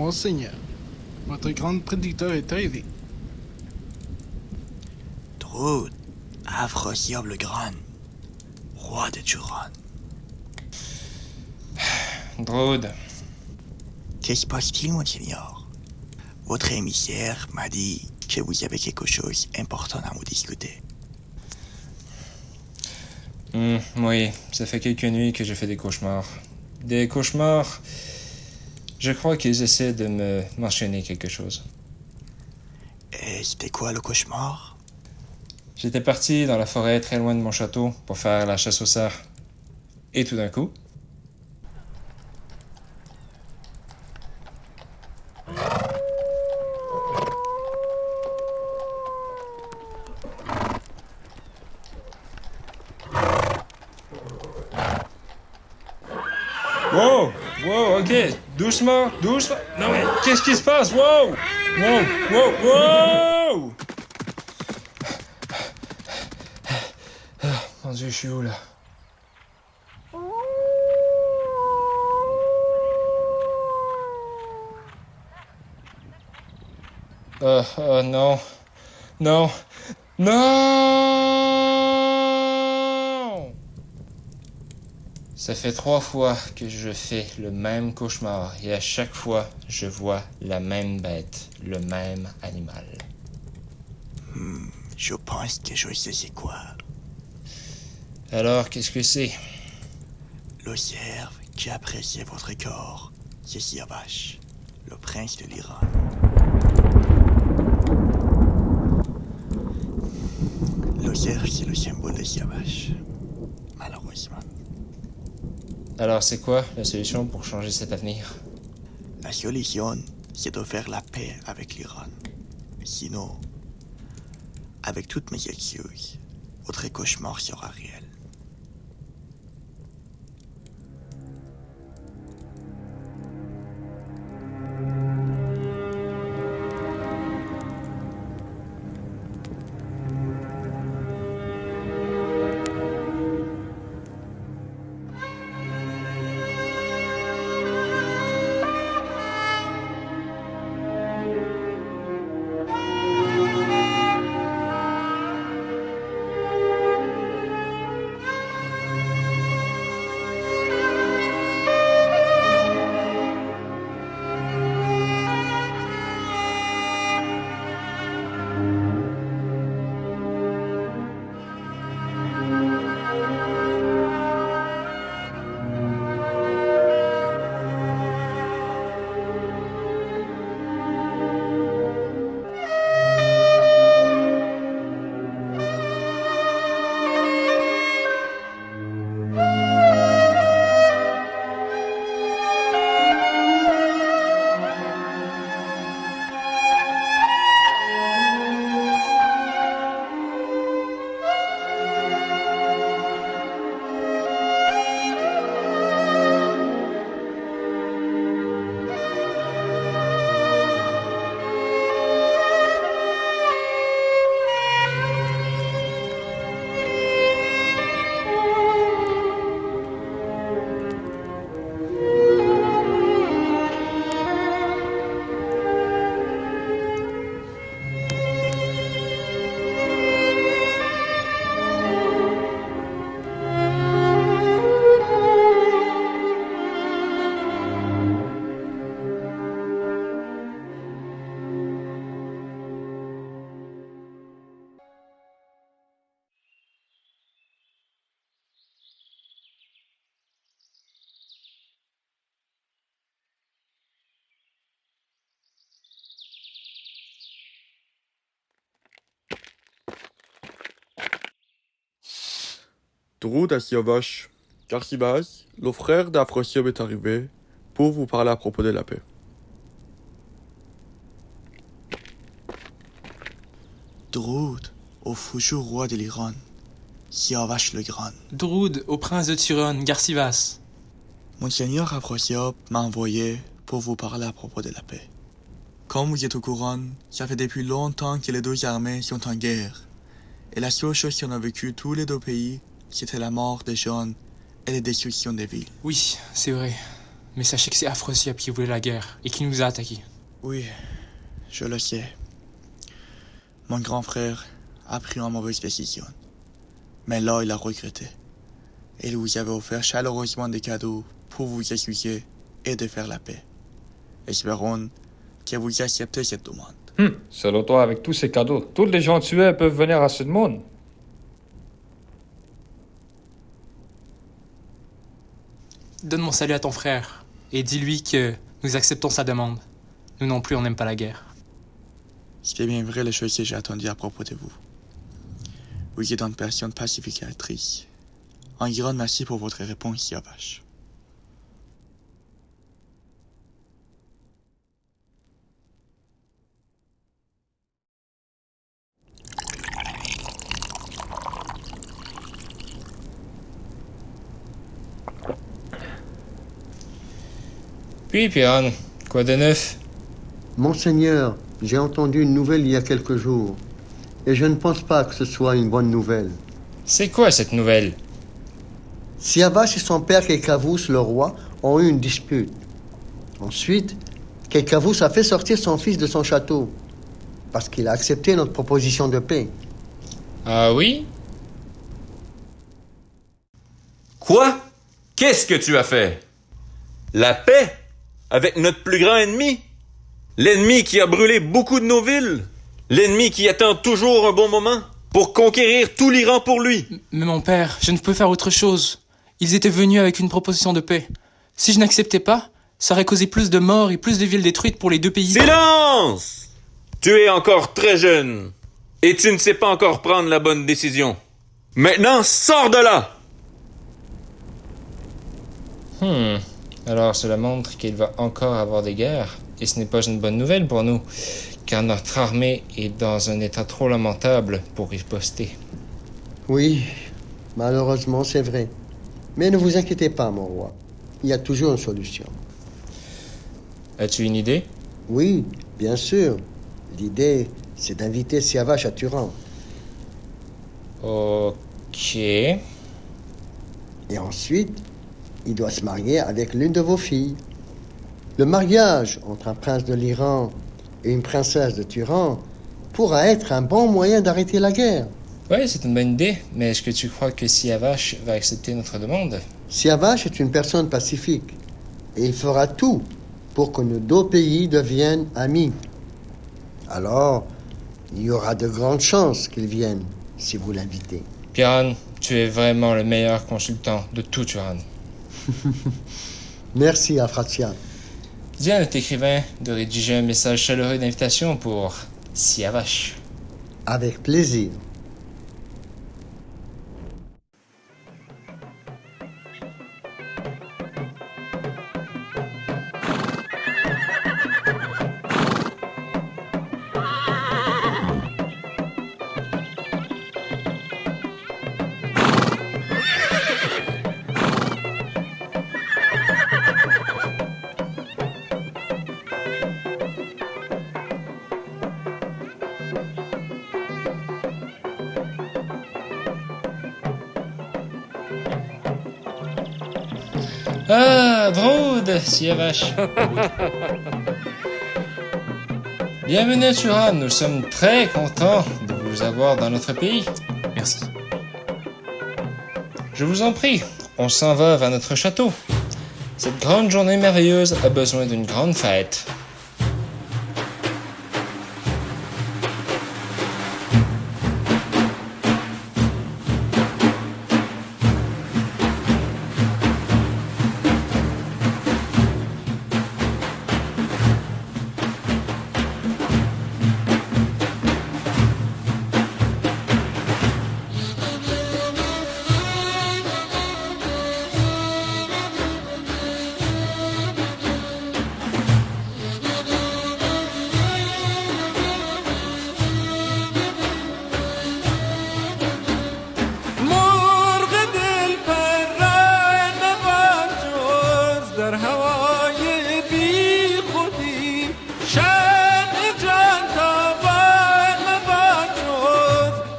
Monseigneur, votre grand prédicteur est arrivé. Drud, Afrosiob le Grand, roi de Turon. Drud. Que se passe-t-il, Monseigneur? Votre émissaire m'a dit que vous avez quelque chose d'important à vous discuter. Oui, ça fait quelques nuits que je fais des cauchemars. Des cauchemars... Je crois qu'ils essaient de me mentionner quelque chose. Et c'était quoi le cauchemar? J'étais parti dans la forêt très loin de mon château pour faire la chasse aux cerfs. Et tout d'un coup... Wow! Wow, ok. Doucement, doucement. Non mais, qu'est-ce qui se passe? Wow! Wow! Wow! Wow! Mon Dieu, je suis où, là? Non. Non. Non! Ça fait 3 fois que je fais le même cauchemar et à chaque fois, je vois la même bête, le même animal. Je pense que je sais c'est quoi. Alors, qu'est-ce que c'est? Le cerf qui appréciait votre corps, c'est Siavash, le prince de l'Iran. Le cerf, c'est le symbole de Siavash, malheureusement. Alors, c'est quoi la solution pour changer cet avenir? La solution, c'est de faire la paix avec l'Iran. Sinon, avec toutes mes excuses, votre cauchemar sera réel. Drud à Siavash, Garcibas, le frère d'Afrosiob est arrivé pour vous parler à propos de la paix. Drud, au futur roi de l'Iran, Siavash le Grand. Drud, au prince de Turon, Garcivas. Monseigneur Afrosiob m'a envoyé pour vous parler à propos de la paix. Comme vous êtes au courant, ça fait depuis longtemps que les deux armées sont en guerre. Et la seule chose qu'on a vécu tous les deux pays, c'était la mort des gens et la destruction des villes. Oui, c'est vrai. Mais sachez que c'est Afrosia qui voulait la guerre et qui nous a attaqués. Oui, je le sais. Mon grand frère a pris une mauvaise décision. Mais là, il a regretté. Il vous avait offert chaleureusement des cadeaux pour vous excuser et de faire la paix. Espérons que vous acceptez cette demande. Selon toi, avec tous ces cadeaux, tous les gens tués peuvent venir à ce monde. Donne mon salut à ton frère et dis-lui que nous acceptons sa demande. Nous non plus, on n'aime pas la guerre. C'est bien vrai les choses que j'ai attendues à propos de vous. Vous êtes une personne pacificatrice. Un grand merci pour votre réponse, Siavash. Puis, Piran, quoi de neuf? Monseigneur, j'ai entendu une nouvelle il y a quelques jours, et je ne pense pas que ce soit une bonne nouvelle. C'est quoi cette nouvelle? Siavash et son père Kekavus, le roi, ont eu une dispute. Ensuite, Kekavus a fait sortir son fils de son château, parce qu'il a accepté notre proposition de paix. Ah oui? Quoi? Qu'est-ce que tu as fait? La paix? Avec notre plus grand ennemi? L'ennemi qui a brûlé beaucoup de nos villes? L'ennemi qui attend toujours un bon moment pour conquérir tout l'Iran pour lui? Mais mon père, je ne peux faire autre chose. Ils étaient venus avec une proposition de paix. Si je n'acceptais pas, ça aurait causé plus de morts et plus de villes détruites pour les deux pays. Silence! Tu es encore très jeune et tu ne sais pas encore prendre la bonne décision. Maintenant, sors de là! Alors cela montre qu'il va encore avoir des guerres, et ce n'est pas une bonne nouvelle pour nous, car notre armée est dans un état trop lamentable pour riposter. Oui, malheureusement, c'est vrai. Mais ne vous inquiétez pas, mon roi. Il y a toujours une solution. As-tu une idée? Oui, bien sûr. L'idée, c'est d'inviter Siavash à Turan. Ok. Et ensuite, il doit se marier avec l'une de vos filles. Le mariage entre un prince de l'Iran et une princesse de Turan pourra être un bon moyen d'arrêter la guerre. Oui, c'est une bonne idée, mais est-ce que tu crois que Siavash va accepter notre demande? Siavash est une personne pacifique et il fera tout pour que nos deux pays deviennent amis. Alors, il y aura de grandes chances qu'il vienne si vous l'invitez. Piran, tu es vraiment le meilleur consultant de tout Turan. Merci, Afratia. Dis à notre écrivain de rédiger un message chaleureux d'invitation pour Siavash. Avec plaisir. Ah, Drôde, Siavash. Bienvenue à Turan, nous sommes très contents de vous avoir dans notre pays. Merci. Je vous en prie, on s'en va vers notre château. Cette grande journée merveilleuse a besoin d'une grande fête.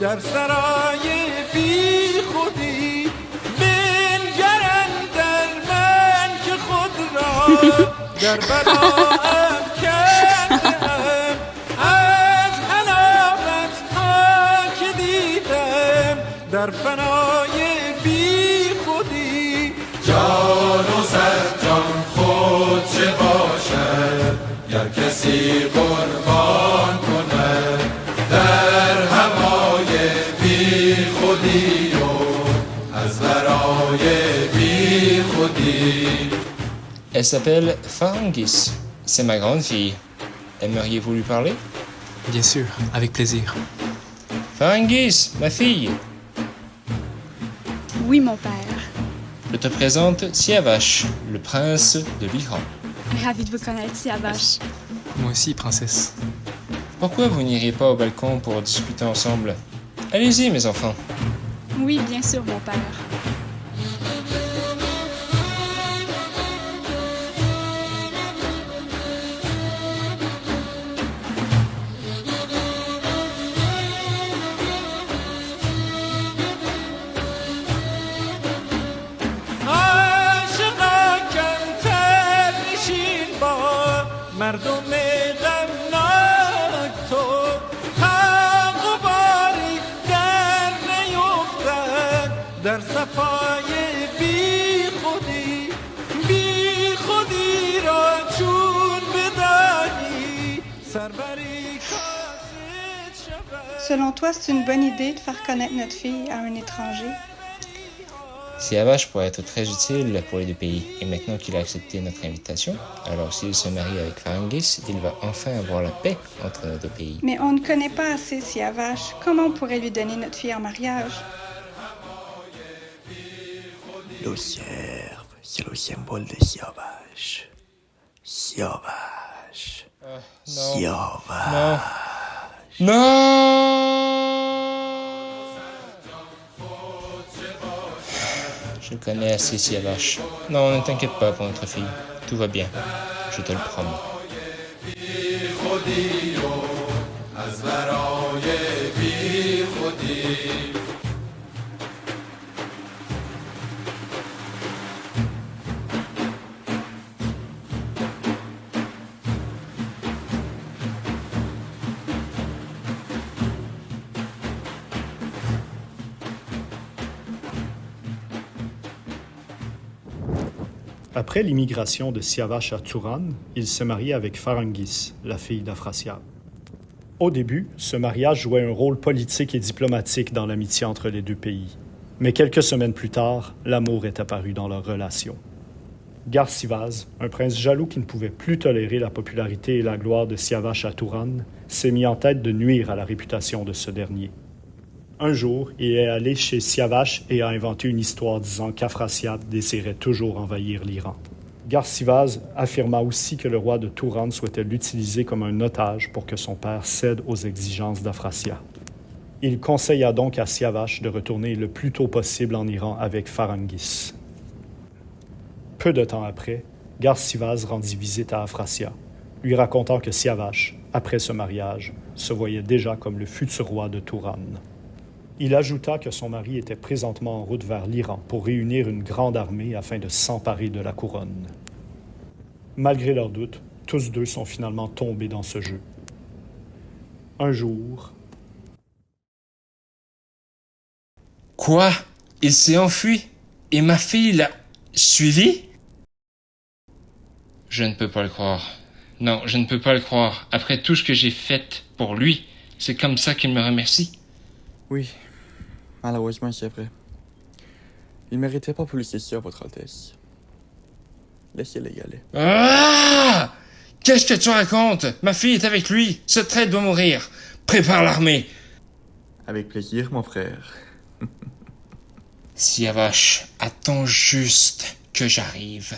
در سرای بی خودی بنگرن در من که خود را در بلاام کردم از حلاوت ها که دیدم در فنای بی خودی جان و صد جان خود چه باشد گر کسی قربان کند در هوای بی خودی و از برای بی خودی. Elle s'appelle Pharangis. C'est ma grande fille. Aimeriez-vous lui parler? Bien sûr, avec plaisir. Pharangis, ma fille. Oui, mon père. Je te présente Siavash, le prince de l'Iran. Ravi de vous connaître, Siavash. Moi aussi, princesse. Pourquoi vous n'iriez pas au balcon pour discuter ensemble? Allez-y, mes enfants. Oui, bien sûr, mon père. مردم غمناک تو حق و باری در نیفتد در صفای بی خودی را چون بدانی سربری کاسد شود. Selon toi, c'est une bonne idée de faire connaître notre fille à un étranger? Siavash pourrait être très utile pour les deux pays, et maintenant qu'il a accepté notre invitation, alors s'il se marie avec Pharangis, il va enfin avoir la paix entre nos deux pays. Mais on ne connaît pas assez Siavash. Comment on pourrait lui donner notre fille en mariage? Le cerf, c'est le symbole de Siavash. Siavash. Non. Siavash. Non. Je connais assez Siavash. Non, ne t'inquiète pas pour notre fille. Tout va bien. Je te le promets. Après l'immigration de Siavash à Turan, il se marie avec Pharangis, la fille d'Afrasiab. Au début, ce mariage jouait un rôle politique et diplomatique dans l'amitié entre les deux pays. Mais quelques semaines plus tard, l'amour est apparu dans leur relation. Garsivaz, un prince jaloux qui ne pouvait plus tolérer la popularité et la gloire de Siavash à Turan, s'est mis en tête de nuire à la réputation de ce dernier. Un jour, il est allé chez Siavash et a inventé une histoire disant qu'Afrasiab désirait toujours envahir l'Iran. Garsivaz affirma aussi que le roi de Turan souhaitait l'utiliser comme un otage pour que son père cède aux exigences d'Afrasiab. Il conseilla donc à Siavash de retourner le plus tôt possible en Iran avec Pharangis. Peu de temps après, Garsivaz rendit visite à Afrasiab, lui racontant que Siavash, après ce mariage, se voyait déjà comme le futur roi de Turan. Il ajouta que son mari était présentement en route vers l'Iran pour réunir une grande armée afin de s'emparer de la couronne. Malgré leurs doutes, tous deux sont finalement tombés dans ce jeu. Un jour... Quoi? Il s'est enfui? Et ma fille l'a suivi? Je ne peux pas le croire. Non, je ne peux pas le croire. Après tout ce que j'ai fait pour lui, c'est comme ça qu'il me remercie. Oui, malheureusement c'est vrai. Il ne méritait pas plus que ça, Votre Altesse. Laissez-les y aller. Ah! Qu'est-ce que tu racontes? Ma fille est avec lui. Ce traître doit mourir. Prépare l'armée. Avec plaisir, mon frère. Siavash, attends juste que j'arrive.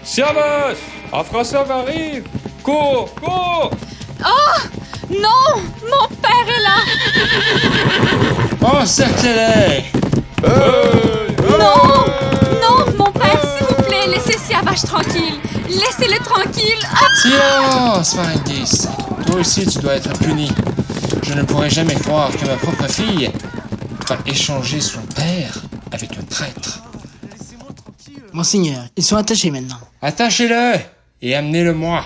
Siavash! Afrasiab arrive! Cours! Cours! Oh! Non! Mon père est là! Encerclez-les! Non! Non! Mon père, s'il vous plaît, laissez Siavash tranquille! Laissez-le tranquille! Ah! Silence, Pharyngis! Toi aussi, tu dois être puni. Je ne pourrais jamais croire que ma propre fille va échanger son père avec un traître. Monseigneur, ils sont attachés maintenant. Attachez-le et amenez-le-moi.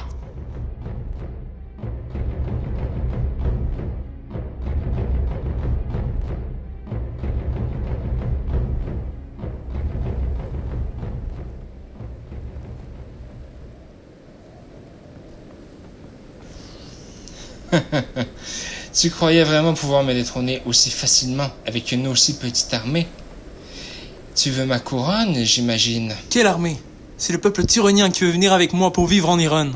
Tu croyais vraiment pouvoir me détrôner aussi facilement avec une aussi petite armée? Tu veux ma couronne, j'imagine? Quelle armée? C'est le peuple tyrannien qui veut venir avec moi pour vivre en Iran.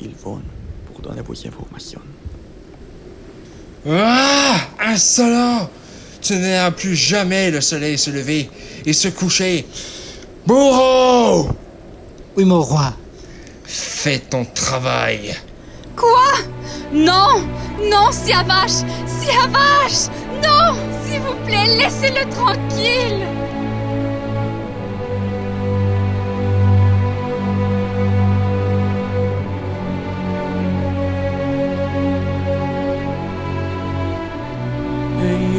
Ils vont pour donner vos informations. Ah! Insolent! Tu ne verras plus jamais le soleil se lever et se coucher. Bourreau! Oui, mon roi. Fais ton travail. Quoi? Non! Non, Siavash! Siavash! Non! S'il vous plaît, laissez-le tranquille!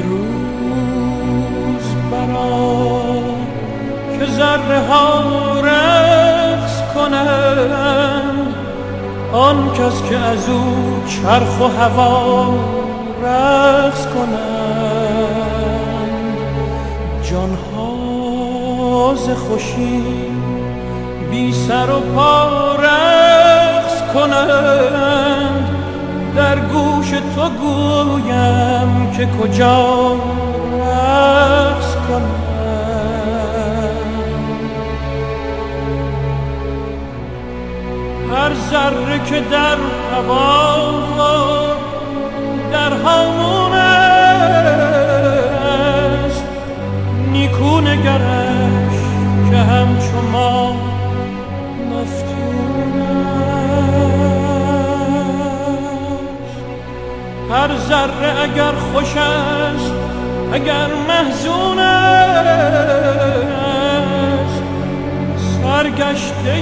روز برا که ذره ها رقص کنند آن کس که از او چرخ و هوا رقص کنند جان ها ز خوشی بی سر و پا رقص کنند در گوش تو گویم که کجا رقص کنم هر ذره که در هوا در هامون است نیکو نگرش که همچو ما مفتون هر ذره اگر خوش است اگر محزون است سرگشته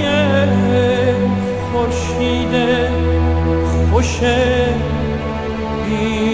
خورشید خوش بی